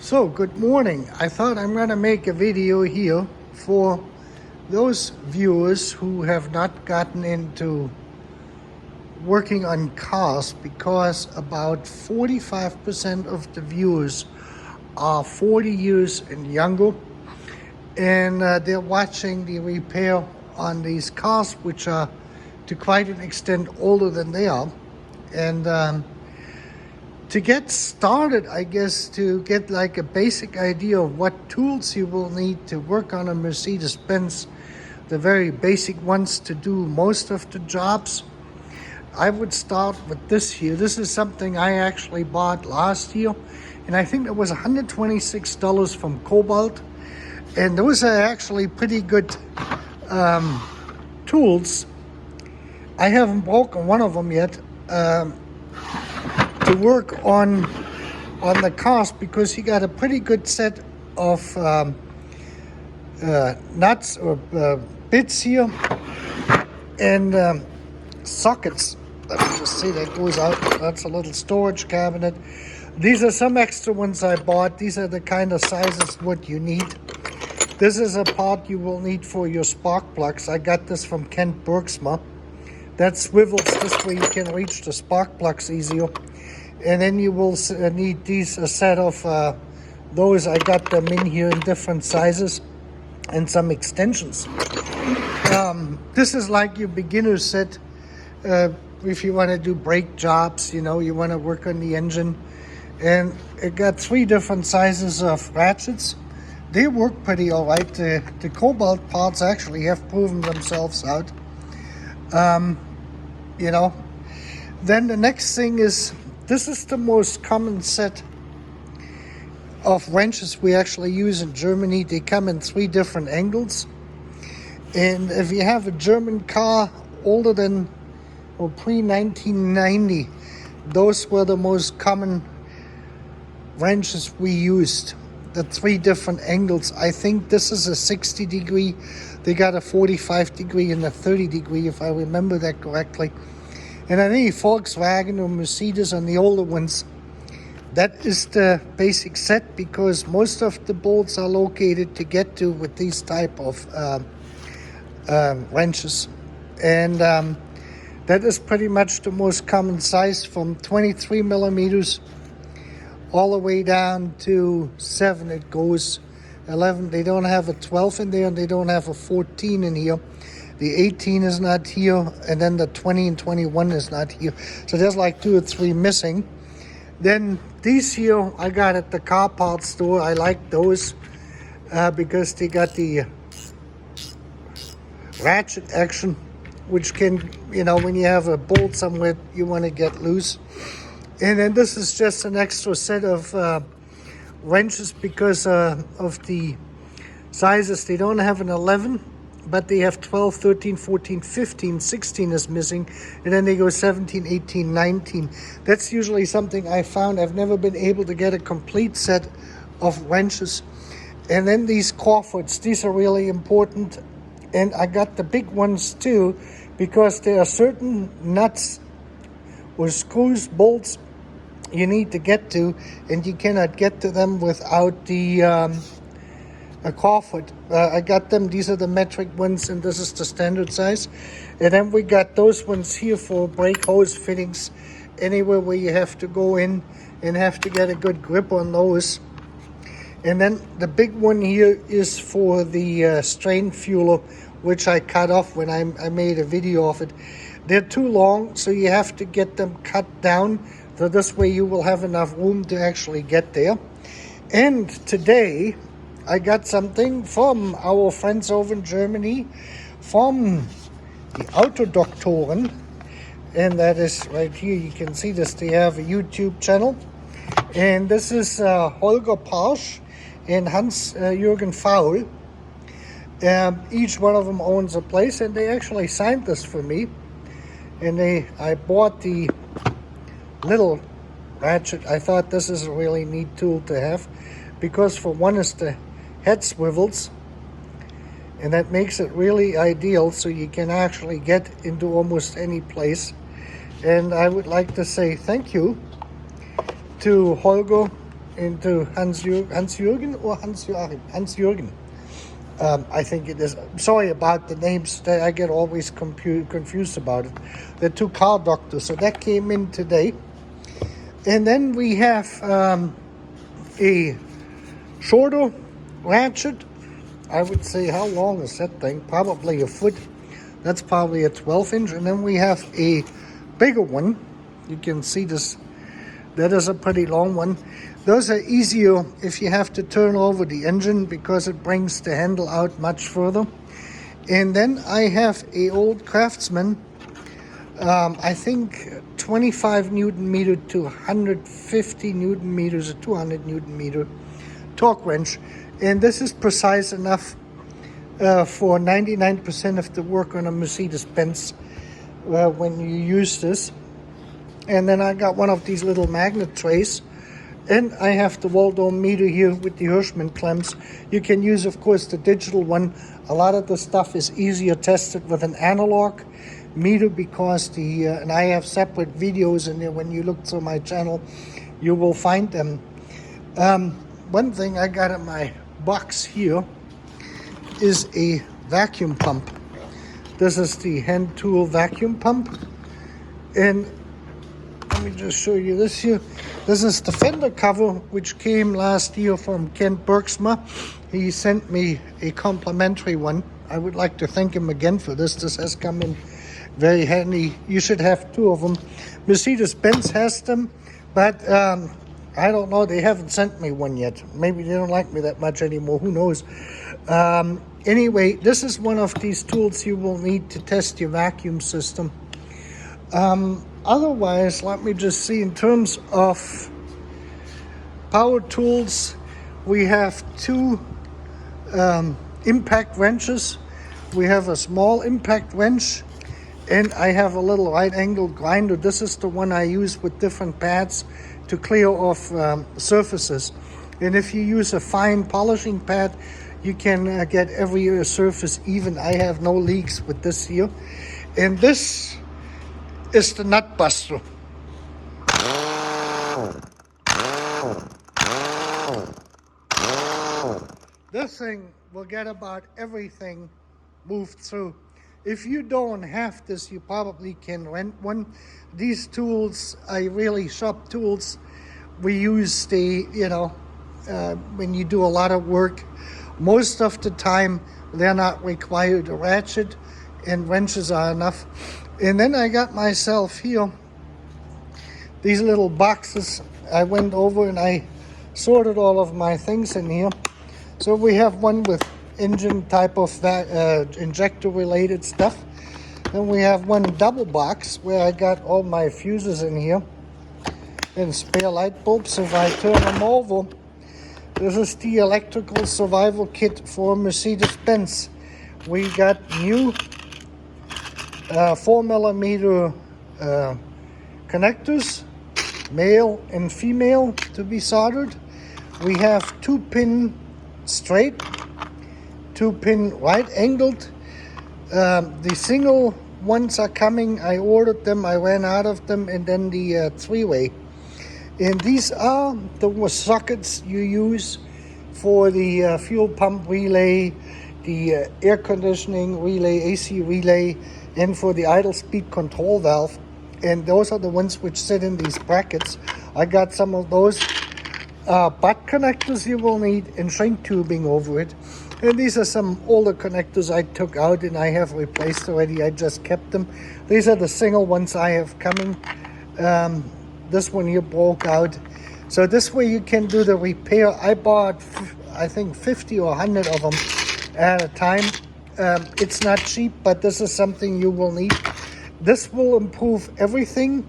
So, good morning. I thought I'm going to make a video here for those viewers who have not gotten into working on cars, because about 45% of the viewers are 40 years and younger, and they're watching the repair on these cars, which are to quite an extent older than they are. And to get started, I guess, to get like a basic idea of what tools you will need to work on a Mercedes-Benz, the very basic ones to do most of the jobs, I would start with this here. This is something I actually bought last year, and I think it was $126 from Cobalt. And those are actually pretty good tools. I haven't broken one of them yet. To work on the cars, because you got a pretty good set of nuts or bits here and sockets. Let me just see, that goes out. That's a little storage cabinet. These are some extra ones I bought. These are the kind of sizes what you need. This is a part you will need for your spark plugs. I got this from Kent Bergsma. That swivels this way you can reach the spark plugs easier. And then you will need these, a set of those. I got them in here in different sizes, and some extensions. This is like your beginner set. If you want to do brake jobs, you know, you want to work on the engine. And it got 3 different sizes of ratchets. They work pretty all right. The Cobalt parts actually have proven themselves out. You know, then the next thing is, this is the most common set of wrenches we actually use in Germany. They come in 3 different angles. And if you have a German car older than or pre-1990, those were the most common wrenches we used. The 3 different angles. I think this is a 60 degree. They got a 45 degree and a 30 degree, if I remember that correctly. And I think Volkswagen or Mercedes on the older ones, that is the basic set, because most of the bolts are located to get to with these type of wrenches. And that is pretty much the most common size, from 23 millimeters all the way down to 7. It goes 11. They don't have a 12 in there, and they don't have a 14 in here. The 18 is not here, and then the 20 and 21 is not here. So there's like 2 or 3 missing. Then these here I got at the car parts store. I like those because they got the ratchet action, which can, you know, when you have a bolt somewhere you want to get loose. And then this is just an extra set of wrenches because of the sizes. They don't have an 11, but they have 12, 13, 14, 15, 16 is missing, and then they go 17, 18, 19. That's usually something I found. I've never been able to get a complete set of wrenches. And then these Crawfords, these are really important. And I got the big ones too, because there are certain nuts or screws, bolts you need to get to, and you cannot get to them without the a Crawford. I got them. These are the metric ones, and this is the standard size. And then we got those ones here for brake hose fittings, anywhere where you have to go in and have to get a good grip on those. And then the big one here is for the strain fueler, which I cut off when I made a video of it. They're too long, so you have to get them cut down, so this way you will have enough room to actually get there. And today I got something from our friends over in Germany, from the Autodoktoren, and that is right here. You can see this. They have a YouTube channel, and this is Holger Parsch and Hans-Jürgen Faul. Each one of them owns a place, and they actually signed this for me. And I bought the little ratchet. I thought this is a really neat tool to have, because for one is the head swivels, and that makes it really ideal, so you can actually get into almost any place. And I would like to say thank you to Holger into Hans-Jürgen or Hans-Joachim? Hans-Jürgen. I think it is. Sorry about the names. I get always confused about it. The two car doctors. So that came in today. And then we have a shorter Ratchet. I would say, how long is that thing? Probably a foot. That's probably a 12-inch. And then we have a bigger one. You can see this. That is a pretty long one. Those are easier if you have to turn over the engine because it brings the handle out much further. And then I have a old Craftsman, I think 25 Newton meter to 150 Newton meters or 200 Newton meter torque wrench. And this is precise enough for 99% of the work on a Mercedes-Benz when you use this. And then I got one of these little magnet trays. And I have the Waldom meter here with the Hirschman clamps. You can use, of course, the digital one. A lot of the stuff is easier tested with an analog meter because and I have separate videos in there. When you look through my channel, you will find them. One thing I got in my box here is a vacuum pump. This is the hand tool vacuum pump. And let me just show you this here. This is the fender cover, which came last year from Kent Bergsma. He sent me a complimentary one. I would like to thank him again for this. This has come in very handy. You should have two of them. Mercedes-Benz has them, but I don't know. They haven't sent me one yet. Maybe they don't like me that much anymore. Who knows? Anyway, this is one of these tools you will need to test your vacuum system. Otherwise, let me just see, in terms of power tools, we have two impact wrenches. We have a small impact wrench, and I have a little right-angled grinder. This is the one I use with different pads to clear off surfaces. And if you use a fine polishing pad, you can get every surface even. I have no leaks with this here. And this is the nut buster. This thing will get about everything moved through. If you don't have this, you probably can rent one. These tools are really sharp tools. We use when you do a lot of work. Most of the time, they're not required. A ratchet and wrenches are enough. And then I got myself here these little boxes. I went over and I sorted all of my things in here. So we have one with engine type of injector related stuff. Then we have one double box where I got all my fuses in here and spare light bulbs. If I turn them over, this is the electrical survival kit for Mercedes-Benz. We got new 4mm connectors, male and female, to be soldered. We have 2-pin straight, 2-pin right angled. The single ones are coming. I ordered them, I ran out of them, and then the 3-way. And these are the sockets you use for the fuel pump relay, the air conditioning relay, AC relay, and for the idle speed control valve. And those are the ones which sit in these brackets. I got some of those butt connectors you will need and shrink tubing over it. And these are some older connectors I took out and I have replaced already. I just kept them. These are the single ones I have coming. This one here broke out. So this way you can do the repair. I bought, I think, 50 or 100 of them at a time. It's not cheap, but this is something you will need. This will improve everything.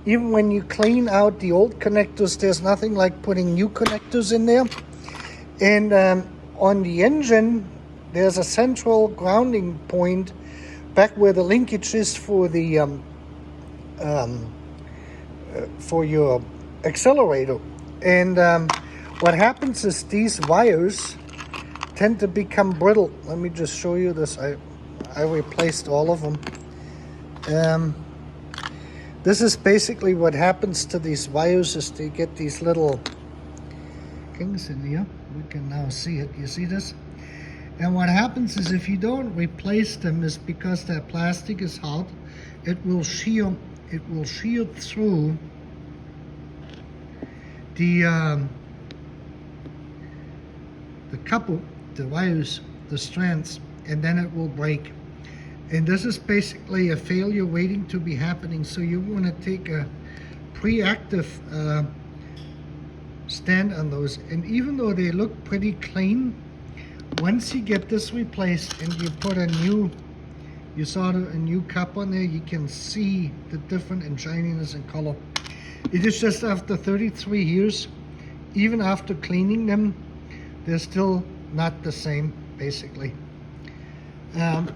Even when you clean out the old connectors, there's nothing like putting new connectors in there. And on the engine, there's a central grounding point back where the linkage is for the for your accelerator. And what happens is these wires tend to become brittle. Let me just show you this. I replaced all of them. This is basically what happens to these wires, is they get these little lockings in here. We can now see it. You see this? And what happens is if you don't replace them is because that plastic is hard, it will shear through the couple, the wires, the strands, and then it will break. And this is basically a failure waiting to be happening. So you want to take a pre-active stand on those. And even though they look pretty clean, once you get this replaced and you put a new, you saw a new cap on there, you can see the difference in shininess and color. It is just after 33 years, even after cleaning them, they're still not the same, basically.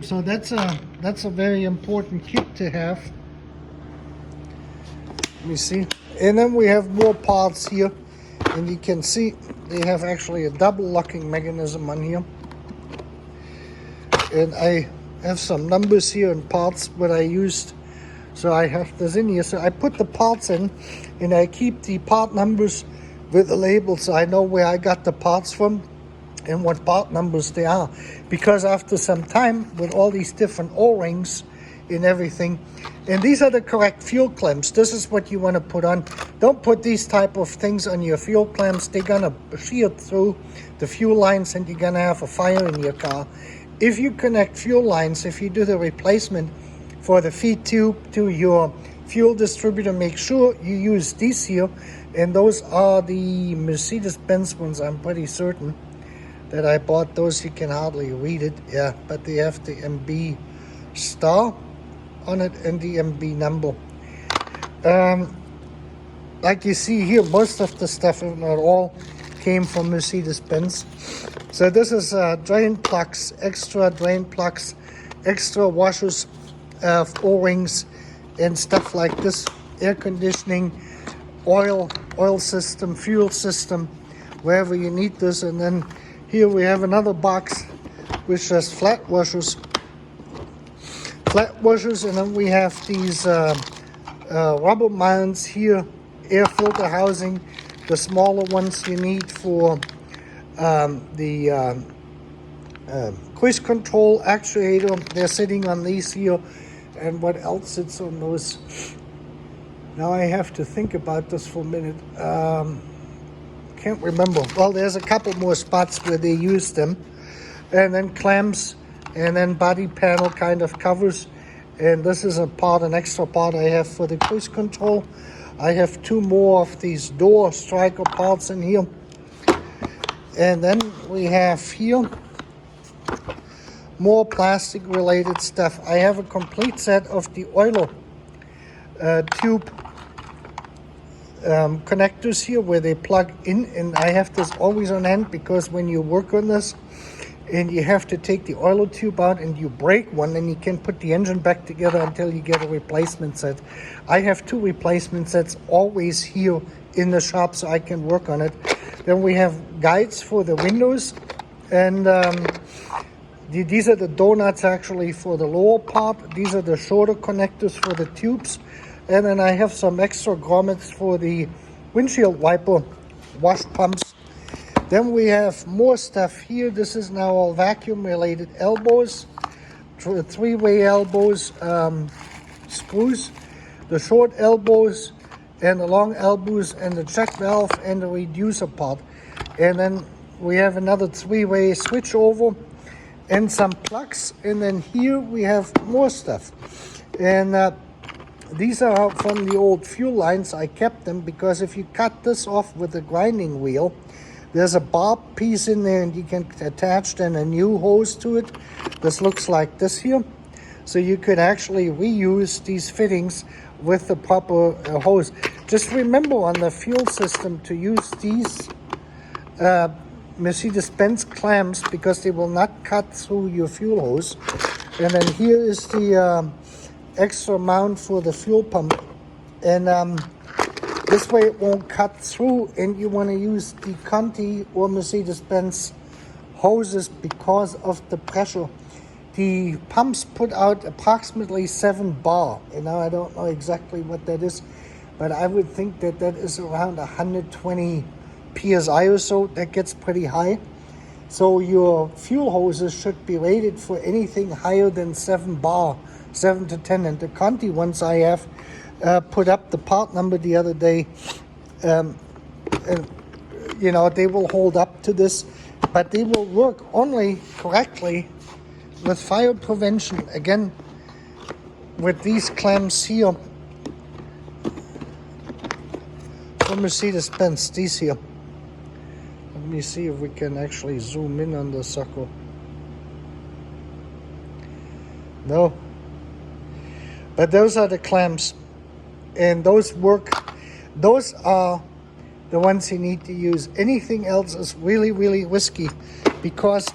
So that's a very important kit to have. Let me see. And then we have more parts here, and you can see they have actually a double locking mechanism on here. And I have some numbers here and parts what I used. So I have this in here. So I put the parts in, and I keep the part numbers with the label so I know where I got the parts from and what part numbers they are. Because after some time, with all these different O-rings and everything, and these are the correct fuel clamps. This is what you want to put on. Don't put these type of things on your fuel clamps. They're gonna shear through the fuel lines and you're gonna have a fire in your car. If you connect fuel lines, if you do the replacement for the feed tube to your fuel distributor, make sure you use these here. And those are the Mercedes-Benz ones, I'm pretty certain that I bought those. You can hardly read it, yeah, but they have the MB star on it and the MB number. Like you see here, most of the stuff, if not all, came from Mercedes-Benz. So this is drain plugs, extra drain plugs, extra washers, O-rings and stuff like this, air conditioning, oil system, fuel system, wherever you need this. And then here we have another box which has flat washers, and then we have these rubber mounts here, air filter housing, the smaller ones you need for the cruise control actuator. They're sitting on these here. And what else sits on those? Now I have to think about this for a minute. Can't remember. Well, there's a couple more spots where they use them. And then clamps, and then body panel kind of covers. And this is an extra part I have for the cruise control. I have two more of these door striker parts in here. And then we have here more plastic related stuff. I have a complete set of the oiler tube connectors here where they plug in, and I have this always on hand because when you work on this and you have to take the oiler tube out and you break one, and you can put the engine back together until you get a replacement set. I have two replacement sets always here in the shop so I can work on it. Then we have guides for the windows, and these are the donuts actually for the lower part. These are the shorter connectors for the tubes. And then I have some extra grommets for the windshield wiper wash pumps. Then we have more stuff here. This is now all vacuum related elbows, three-way elbows, screws, the short elbows and the long elbows, and the check valve and the reducer part. And then we have another three-way switch over and some plugs. And then here we have more stuff. And these are from the old fuel lines. I kept them because if you cut this off with a grinding wheel, there's a barb piece in there and you can attach then a new hose to it. This looks like this here. So you could actually reuse these fittings with the proper hose. Just remember on the fuel system to use these Mercedes-Benz clamps because they will not cut through your fuel hose. And then here is the extra mount for the fuel pump. And this way it won't cut through, and you want to use the Conti or Mercedes-Benz hoses because of the pressure. The pumps put out approximately 7 bar, and now I don't know exactly what that is, but I would think that that is around 120 psi or so. That gets pretty high. So your fuel hoses should be rated for anything higher than 7 bar, 7 to 10. And the Conti ones I have put up the part number the other day, and you know, they will hold up to this, but they will work only correctly with fire prevention. Again, with these clamps here from Mercedes-Benz, these here. Let me see if we can actually zoom in on the sucker. No. But those are the clamps. And those work. Those are the ones you need to use. Anything else is really, really risky because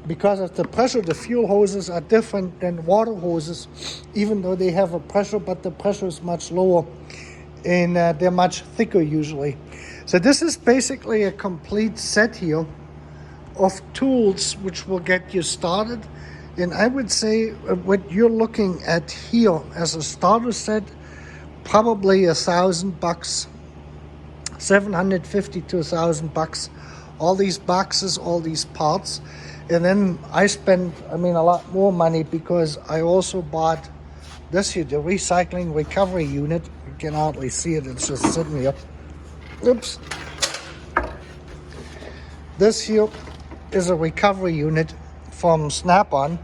because of the pressure. The fuel hoses are different than water hoses, even though they have a pressure, but the pressure is much lower and they're much thicker usually. So this is basically a complete set here of tools which will get you started. And I would say what you're looking at here as a starter set, probably $1,000, 750 to $1,000. All these boxes, all these parts. And then I spent, a lot more money because I also bought this here, the recycling recovery unit. You can hardly see it, it's just sitting here. Oops. This here is a recovery unit from Snap-on.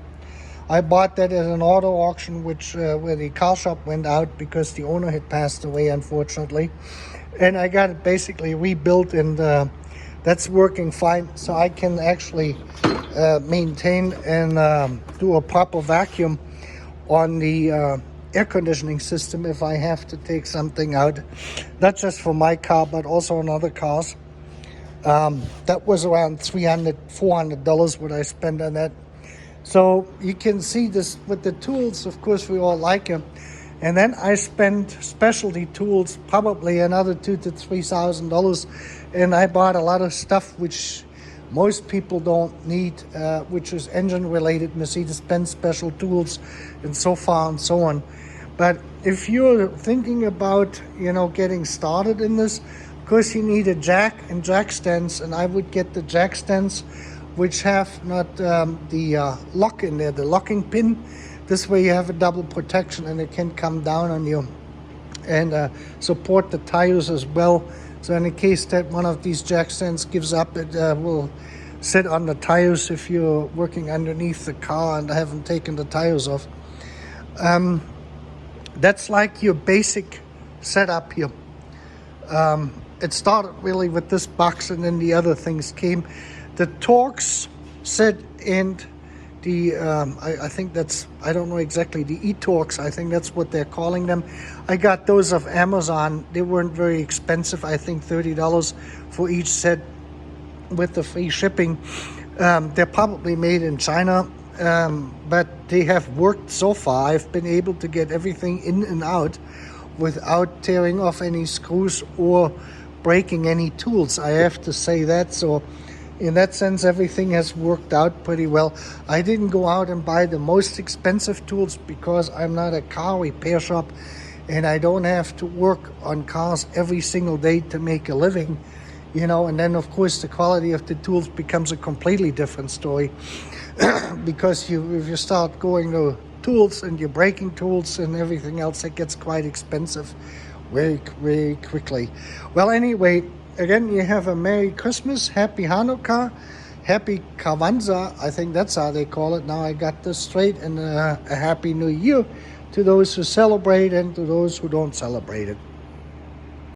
I bought that at an auto auction where the car shop went out because the owner had passed away, unfortunately. And I got it basically rebuilt, and that's working fine. So I can actually maintain and do a proper vacuum on the air conditioning system if I have to take something out, not just for my car but also on other cars. That was around $300-400 what I spent on that. So you can see this with the tools. Of course, we all like them. And then I spent specialty tools, probably another $2,000 to $3,000, and I bought a lot of stuff which most people don't need, which is engine related, Mercedes-Benz special tools, and so far and so on. But if you're thinking about, getting started in this, of course you need a jack and jack stands, and I would get the jack stands which have not the lock in there, the locking pin. This way you have a double protection and it can come down on you and support the tires as well. So in the case that one of these jack stands gives up, it will sit on the tires if you're working underneath the car and haven't taken the tires off. That's like your basic setup here. It started really with this box, and then the other things came. The Torx set and the, I think that's, I don't know exactly, the e-Torx, I think that's what they're calling them. I got those off Amazon. They weren't very expensive, I think $30 for each set with the free shipping. They're probably made in China, but they have worked so far. I've been able to get everything in and out without tearing off any screws or breaking any tools. I have to say that. So in that sense, everything has worked out pretty well. I didn't go out and buy the most expensive tools because I'm not a car repair shop and I don't have to work on cars every single day to make a living, and then of course the quality of the tools becomes a completely different story because if you start going to tools and you're breaking tools and everything else, it gets quite expensive very, very quickly. Well, anyway, again, you have a Merry Christmas, Happy Hanukkah, Happy Kwanzaa, I think that's how they call it. Now I got this straight, and a Happy New Year to those who celebrate and to those who don't celebrate it.